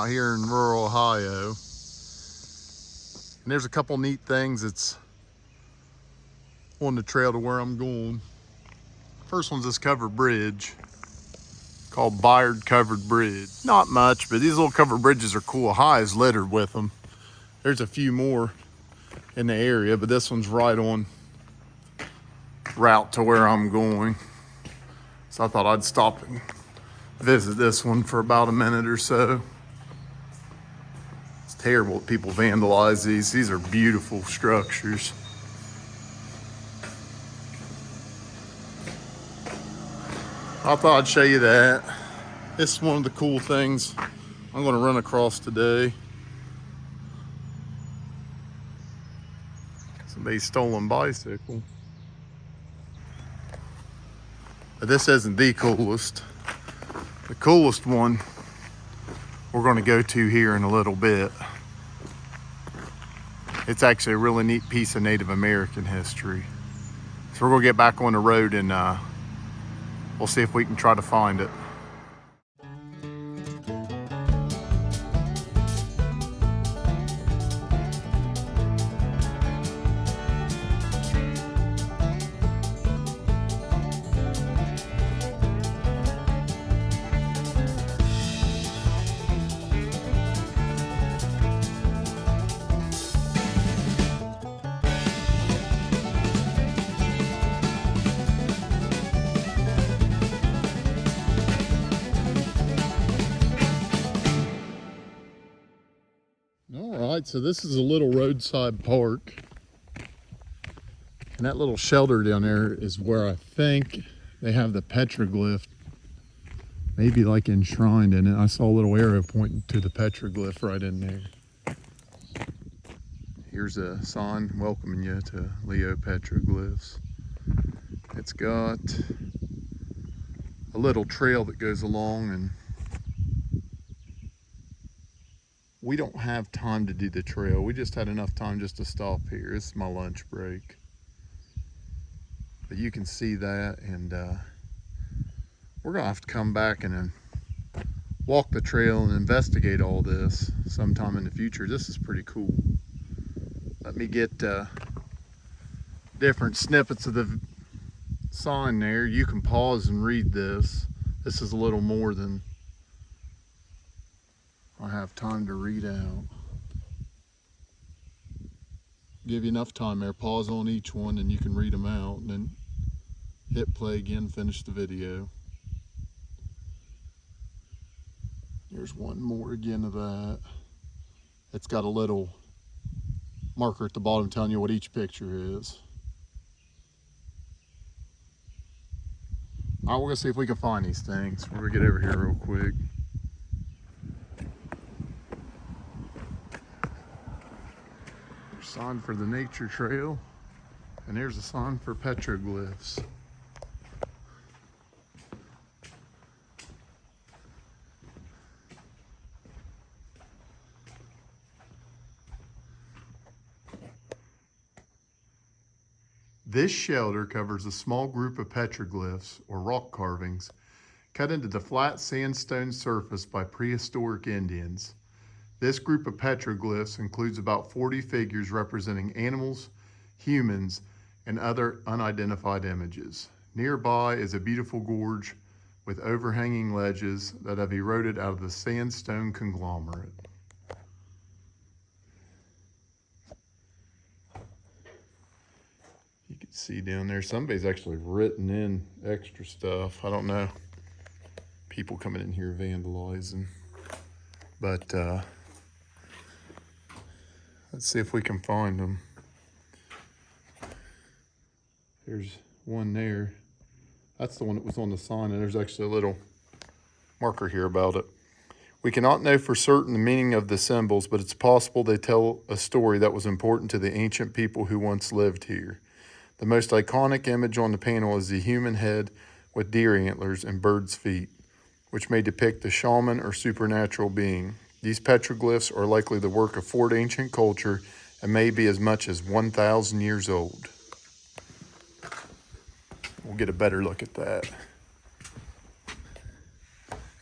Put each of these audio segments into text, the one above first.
out here in rural Ohio. And there's a couple neat things that's on the trail to where I'm going. First one's this covered bridge called Bayard Covered Bridge. Not much, but these little covered bridges are cool. Ohio is littered with them. There's a few more in the area, but this one's right on route to where I'm going. So I thought I'd stop and visit this one for about a minute or so. It's terrible that people vandalize these. These are beautiful structures. I thought I'd show you that. This is one of the cool things I'm going to run across today. Somebody's stolen bicycle. But this isn't the coolest. The coolest one we're going to go to here in a little bit. It's actually a really neat piece of Native American history. So we're going to get back on the road and we'll see if we can try to find it. Alright, so this is a little roadside park. And that little shelter down there is where I think they have the petroglyph, maybe like enshrined in it. I saw a little arrow pointing to the petroglyph right in there. Here's a sign welcoming you to Leo Petroglyphs. It's got a little trail that goes along, and we don't have time to do the trail. We just had enough time just to stop here. This is my lunch break. But you can see that, and we're gonna have to come back and walk the trail and investigate all this sometime in the future. This is pretty cool. Let me get different snippets of the sign there. You can pause and read this. This is a little more than I have time to read out. Give you enough time there. Pause on each one and you can read them out, and then hit play again, finish the video. Here's one more again of that. It's got a little marker at the bottom telling you what each picture is. All right, we're gonna see if we can find these things. We're gonna get over here real quick. Sign for the nature trail, and there's a sign for petroglyphs. This shelter covers a small group of petroglyphs, or rock carvings, cut into the flat sandstone surface by prehistoric Indians. This group of petroglyphs includes about 40 figures representing animals, humans, and other unidentified images. Nearby is a beautiful gorge with overhanging ledges that have eroded out of the sandstone conglomerate. You can see down there, somebody's actually written in extra stuff. I don't know, people coming in here vandalizing, but let's see if we can find them. There's one there. That's the one that was on the sign, and there's actually a little marker here about it. We cannot know for certain the meaning of the symbols, but it's possible they tell a story that was important to the ancient people who once lived here. The most iconic image on the panel is the human head with deer antlers and bird's feet, which may depict a shaman or supernatural being. These petroglyphs are likely the work of Fort ancient culture and may be as much as 1,000 years old. We'll get a better look at that.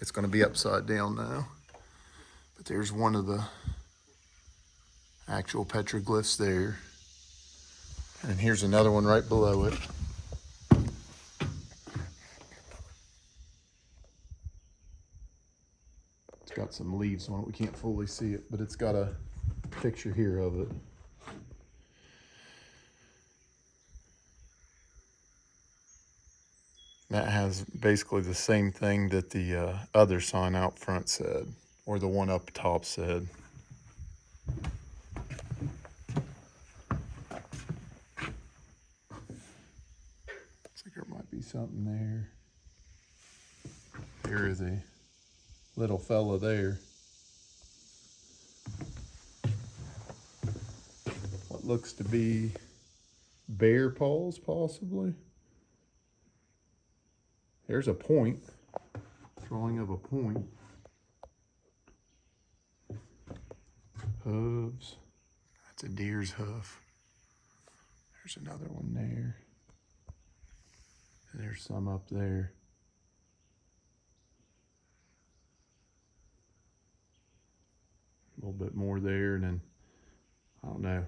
It's going to be upside down now. But there's one of the actual petroglyphs there. And here's another one right below it. It's got some leaves on it. We can't fully see it, but it's got a picture here of it. That has basically the same thing that the other sign out front said, or the one up top said. Looks like there might be something there. There is a little fella there. What looks to be bear paws, possibly. There's a point, drawing of a point. Hooves. That's a deer's hoof. There's another one there. And there's some up there. A little bit more there, and then, I don't know.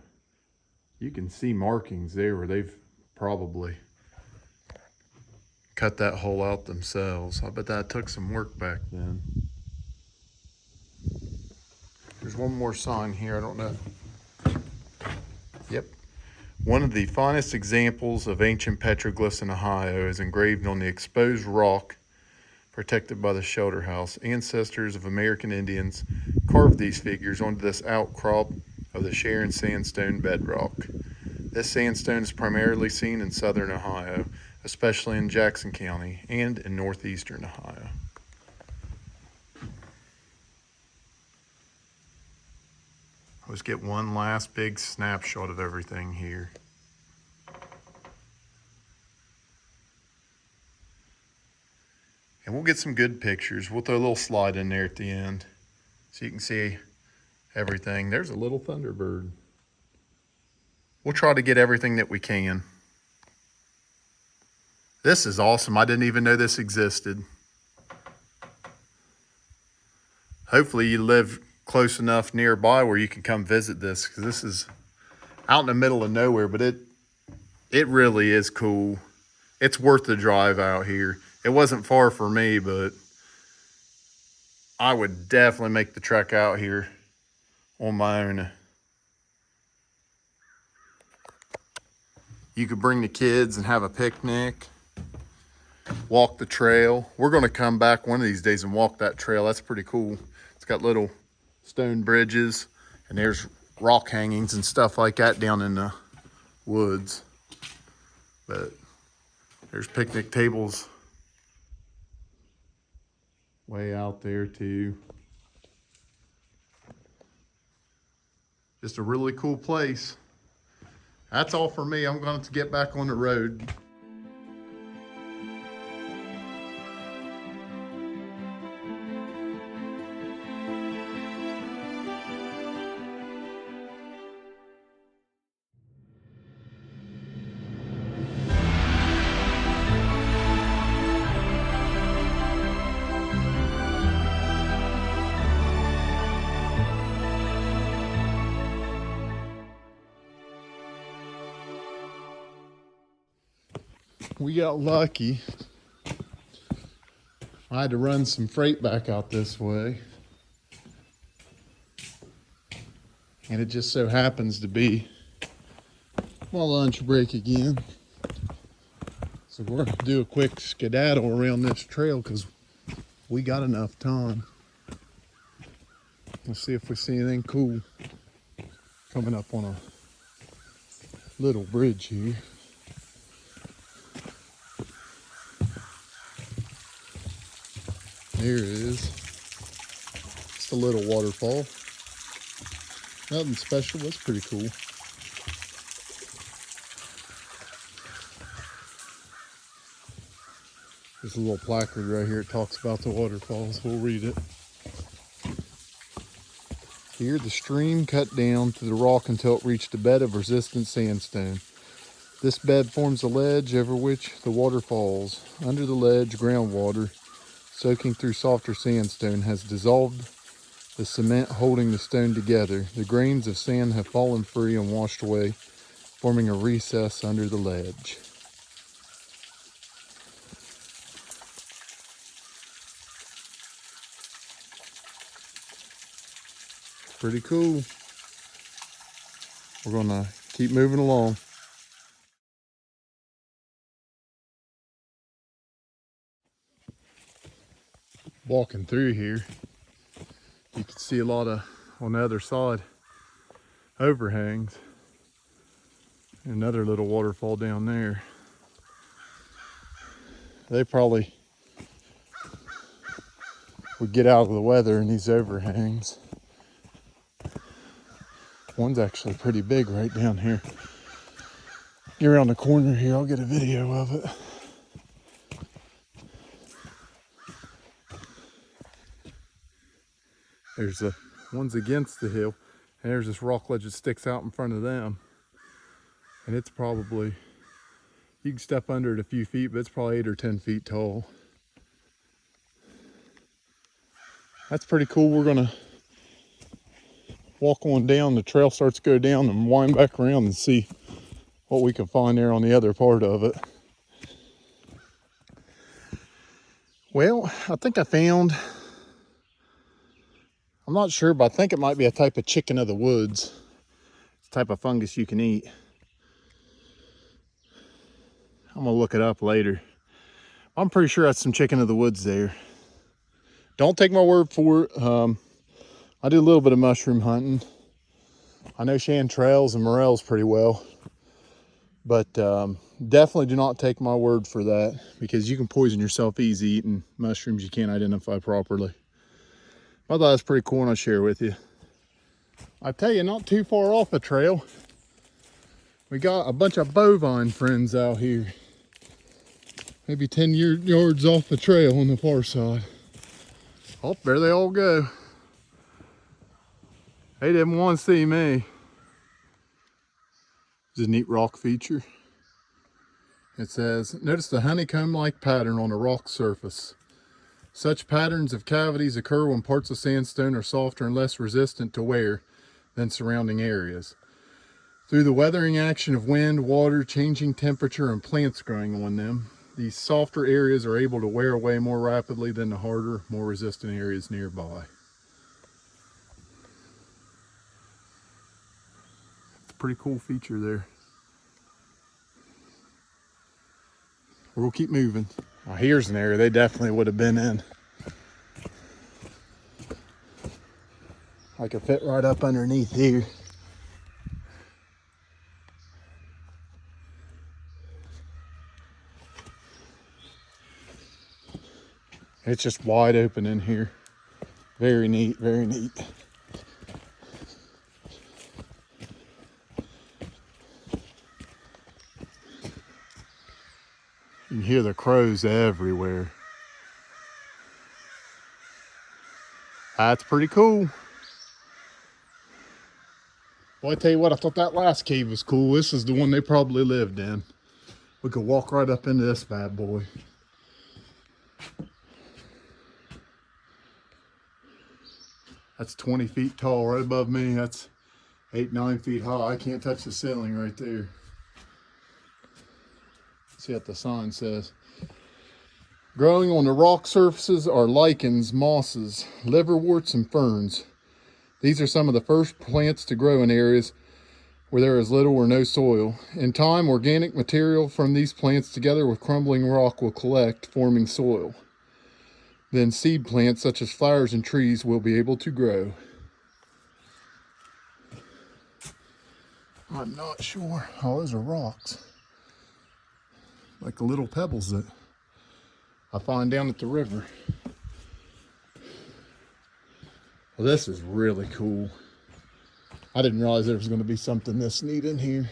You can see markings there where they've probably cut that hole out themselves. I bet that took some work back then. There's one more sign here, I don't know. Yep. One of the finest examples of ancient petroglyphs in Ohio is engraved on the exposed rock protected by the shelter house. Ancestors of American Indians carved these figures onto this outcrop of the Sharon sandstone bedrock. This sandstone is primarily seen in southern Ohio, especially in Jackson County and in northeastern Ohio. Let's get one last big snapshot of everything here. And we'll get some good pictures. We'll throw a little slide in there at the end so you can see everything. There's a little thunderbird. We'll try to get everything that we can. This is awesome. I didn't even know this existed. Hopefully you live close enough nearby where you can come visit this, because this is out in the middle of nowhere, but it really is cool. It's worth the drive out here. It wasn't far for me, but I would definitely make the trek out here on my own. You could bring the kids and have a picnic, walk the trail. We're going to come back one of these days and walk that trail. That's pretty cool. It's got little stone bridges, and there's rock hangings and stuff like that down in the woods. But there's picnic tables way out there too. Just a really cool place. That's all for me. I'm going to get back on the road. We got lucky. I had to run some freight back out this way. And it just so happens to be my lunch break again. So we're going to do a quick skedaddle around this trail because we got enough time. Let's see if we see anything cool coming up on a little bridge here. There it is. Just a little waterfall. Nothing special, that's pretty cool. There's a little placard right here. It talks about the waterfalls. We'll read it. Here, the stream cut down to the rock until it reached a bed of resistant sandstone. This bed forms a ledge over which the water falls. Under the ledge, groundwater, soaking through softer sandstone, has dissolved the cement holding the stone together. The grains of sand have fallen free and washed away, forming a recess under the ledge. Pretty cool. We're gonna keep moving along. Walking through here, you can see a lot of, on the other side, overhangs. Another little waterfall down there. They probably would get out of the weather in these overhangs. One's actually pretty big right down here. Get around the corner here, I'll get a video of it. There's the ones against the hill, and there's this rock ledge that sticks out in front of them. And it's probably, you can step under it a few feet, but it's probably 8 or 10 feet tall. That's pretty cool. We're gonna walk on down. The trail starts to go down and wind back around and see what we can find there on the other part of it. Well, I think I found, I'm not sure, but I think it might be a type of chicken of the woods. It's a type of fungus you can eat. I'm gonna look it up later. I'm pretty sure that's some chicken of the woods there. Don't take my word for it. I do a little bit of mushroom hunting. I know chanterelles and morels pretty well, but definitely do not take my word for that, because you can poison yourself easy eating mushrooms you can't identify properly. I thought that was pretty cool and I'll share with you. I tell you, not too far off the trail, we got a bunch of bovine friends out here. Maybe 10 yards off the trail on the far side. Oh, there they all go. They didn't want to see me. It's a neat rock feature. It says, notice the honeycomb-like pattern on a rock surface. Such patterns of cavities occur when parts of sandstone are softer and less resistant to wear than surrounding areas. Through the weathering action of wind, water, changing temperature, and plants growing on them, these softer areas are able to wear away more rapidly than the harder, more resistant areas nearby. It's a pretty cool feature there. We'll keep moving. Now here's an area they definitely would have been in. I could fit right up underneath here. It's just wide open in here. Very neat, very neat. You can hear the crows everywhere. That's pretty cool. Well, I tell you what, I thought that last cave was cool. This is the one they probably lived in. We could walk right up into this bad boy. That's 20 feet tall right above me. That's 8, 9 feet high. I can't touch the ceiling right there. See what the sign says. Growing on the rock surfaces are lichens, mosses, liverworts, and ferns. These are some of the first plants to grow in areas where there is little or no soil. In time, organic material from these plants together with crumbling rock will collect, forming soil. Then seed plants such as flowers and trees will be able to grow. I'm not sure. Oh, those are rocks. Like the little pebbles that I find down at the river. Well, this is really cool. I didn't realize there was going to be something this neat in here.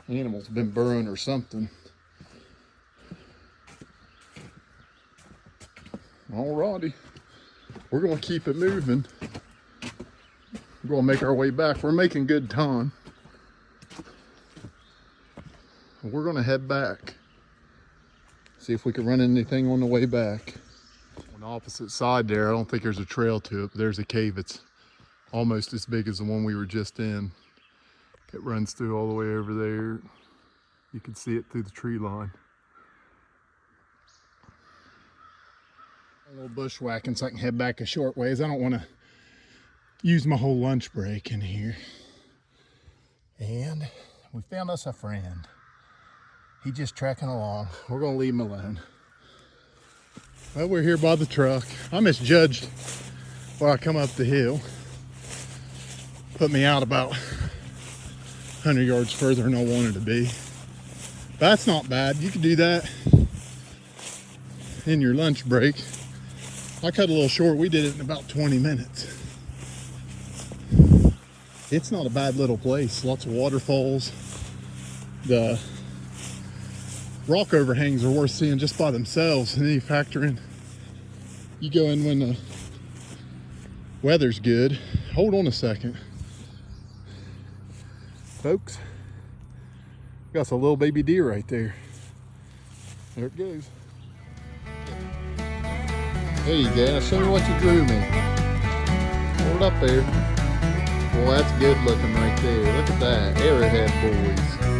Animals have been burrowing or something. Alrighty, we're going to keep it moving. We're going to make our way back. We're making good time. We're going to head back. See if we can run into anything on the way back. Well, Opposite side there, I don't think there's a trail to it, but there's a cave that's almost as big as the one we were just in. It runs through all the way over there. You can see it through the tree line. A little bushwhacking so I can head back a short ways. I don't want to use my whole lunch break in here. And we found us a friend. He's just trekking along. We're gonna leave him alone. Well, we're here by the truck. I misjudged while I come up the hill. Put me out about 100 yards further than I wanted to be. But that's not bad. You can do that in your lunch break. I cut a little short. We did it in about 20 minutes. It's not a bad little place. Lots of waterfalls. The rock overhangs are worth seeing just by themselves. And then you factor in, you go in when the weather's good. Hold on a second. Folks, got a little baby deer right there. There it goes. There you go. Now show me what you drew me. Hold it up there. Well, that's good looking right there. Look at that. Arrowhead boys.